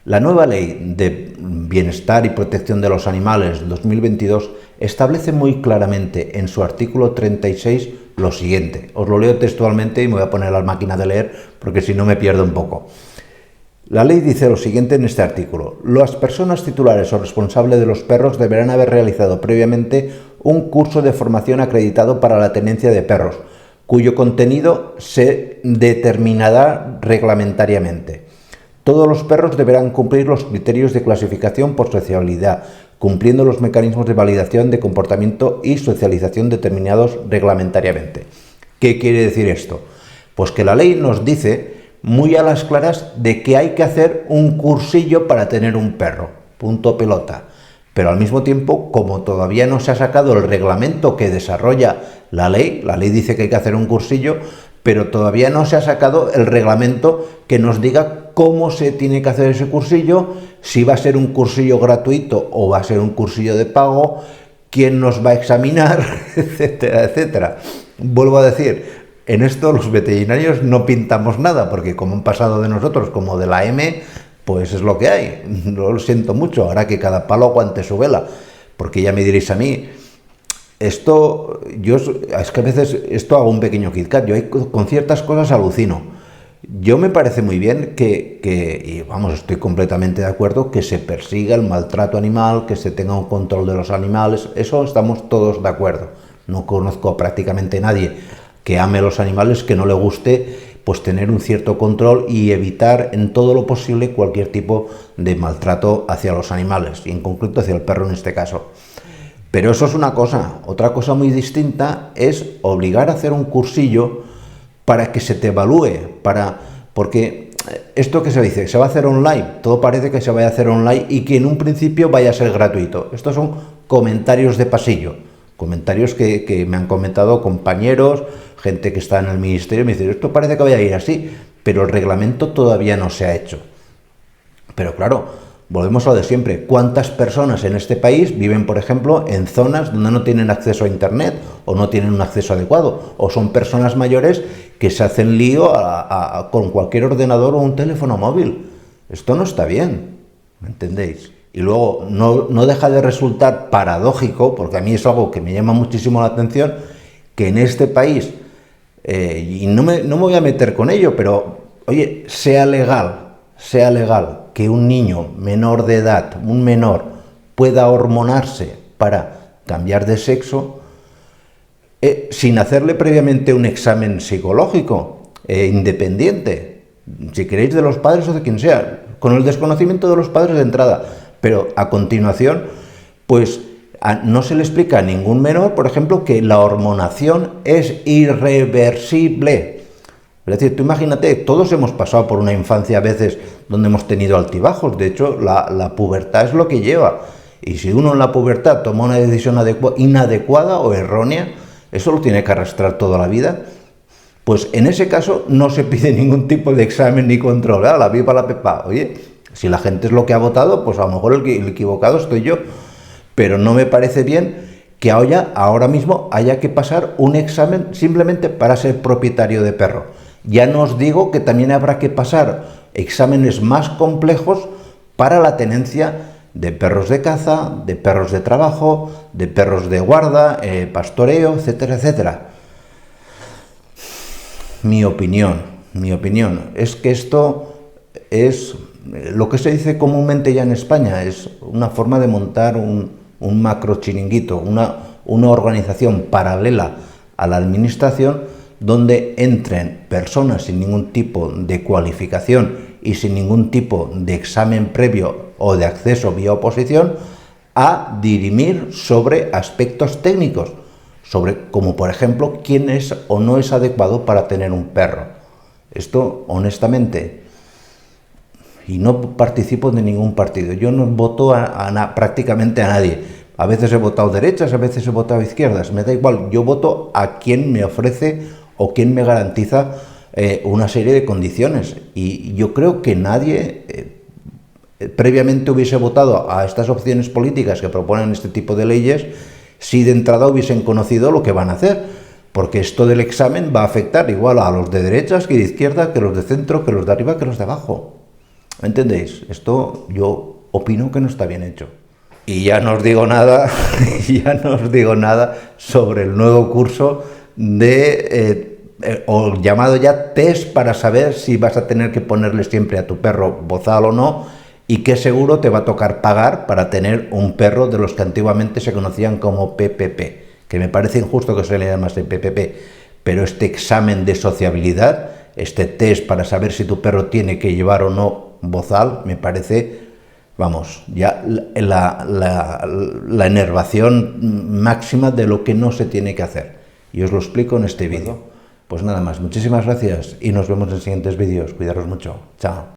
La nueva Ley de Bienestar y Protección de los Animales 2022 establece muy claramente en su artículo 36 lo siguiente. Os lo leo textualmente y me voy a poner a la máquina de leer porque si no me pierdo un poco. La ley dice lo siguiente en este artículo. Las personas titulares o responsables de los perros deberán haber realizado previamente un curso de formación acreditado para la tenencia de perros, cuyo contenido se determinará reglamentariamente. Todos los perros deberán cumplir los criterios de clasificación por sociabilidad, cumpliendo los mecanismos de validación de comportamiento y socialización determinados reglamentariamente. ¿Qué quiere decir esto? Pues que la ley nos dice muy a las claras de que hay que hacer un cursillo para tener un perro, punto pelota. Pero al mismo tiempo, como todavía no se ha sacado el reglamento que desarrolla la ley dice que hay que hacer un cursillo, pero todavía no se ha sacado el reglamento que nos diga cómo se tiene que hacer ese cursillo, si va a ser un cursillo gratuito o va a ser un cursillo de pago, quién nos va a examinar, etcétera, etcétera. Vuelvo a decir, en esto los veterinarios no pintamos nada, porque como han pasado de nosotros como de la M, pues es lo que hay. Lo siento mucho, ahora que cada palo aguante su vela, porque ya me diréis a mí, es que a veces esto hago un pequeño KitKat, yo con ciertas cosas alucino. Yo me parece muy bien y vamos, estoy completamente de acuerdo que se persiga el maltrato animal, que se tenga un control de los animales, eso estamos todos de acuerdo. No conozco a prácticamente nadie que ame los animales, que no le guste pues tener un cierto control y evitar en todo lo posible cualquier tipo de maltrato hacia los animales, y en concreto hacia el perro en este caso. Pero eso es una cosa. Otra cosa muy distinta es obligar a hacer un cursillo para que se te evalúe, porque esto que se dice, se va a hacer online, todo parece que se vaya a hacer online y que en un principio vaya a ser gratuito. Estos son comentarios de pasillo, comentarios que me han comentado compañeros, gente que está en el ministerio, me dice, esto parece que vaya a ir así, pero el reglamento todavía no se ha hecho. Pero claro, volvemos a lo de siempre. ¿Cuántas personas en este país viven, por ejemplo, en zonas donde no tienen acceso a Internet o no tienen un acceso adecuado? O son personas mayores que se hacen lío con cualquier ordenador o un teléfono móvil. Esto no está bien, ¿me entendéis? Y luego no deja de resultar paradójico, porque a mí es algo que me llama muchísimo la atención, que en este país, y no me voy a meter con ello, pero, oye, sea legal que un niño menor de edad, un menor, pueda hormonarse para cambiar de sexo sin hacerle previamente un examen psicológico independiente, si queréis de los padres o de quien sea, con el desconocimiento de los padres de entrada, pero a continuación, pues no se le explica a ningún menor, por ejemplo, que la hormonación es irreversible. Es decir, tú imagínate, todos hemos pasado por una infancia a veces donde hemos tenido altibajos. De hecho, la pubertad es lo que lleva. Y si uno en la pubertad toma una decisión inadecuada o errónea, eso lo tiene que arrastrar toda la vida. Pues en ese caso no se pide ningún tipo de examen ni control. La viva la pepa. Oye, si la gente es lo que ha votado, pues a lo mejor el equivocado estoy yo. Pero no me parece bien que ahora mismo haya que pasar un examen simplemente para ser propietario de perro. Ya no os digo que también habrá que pasar exámenes más complejos para la tenencia de perros de caza, de perros de trabajo, de perros de guarda, pastoreo, etcétera, etcétera. Mi opinión es que esto es lo que se dice comúnmente ya en España, es una forma de montar un macro chiringuito, una organización paralela a la administración, donde entren personas sin ningún tipo de cualificación y sin ningún tipo de examen previo o de acceso vía oposición a dirimir sobre aspectos técnicos, sobre como por ejemplo quién es o no es adecuado para tener un perro. Esto honestamente, y no participo de ningún partido, yo no voto prácticamente a nadie. A veces he votado derechas, a veces he votado izquierdas, me da igual, yo voto a quien me ofrece o quien me garantiza una serie de condiciones. Y yo creo que nadie previamente hubiese votado a estas opciones políticas que proponen este tipo de leyes si de entrada hubiesen conocido lo que van a hacer. Porque esto del examen va a afectar igual a los de derechas que de izquierda, que los de centro, que los de arriba, que los de abajo. ¿Me entendéis? Esto yo opino que no está bien hecho. Y ya no os digo nada, ya no os digo nada sobre el nuevo curso o llamado ya test para saber si vas a tener que ponerle siempre a tu perro bozal o no, y qué seguro te va a tocar pagar para tener un perro de los que antiguamente se conocían como PPP, que me parece injusto que se le llamase PPP, pero este examen de sociabilidad, este test para saber si tu perro tiene que llevar o no bozal, me parece, vamos, ya la enervación máxima de lo que no se tiene que hacer. Y os lo explico en este vídeo. Pues nada más, muchísimas gracias y nos vemos en siguientes vídeos. Cuidaros mucho. Chao.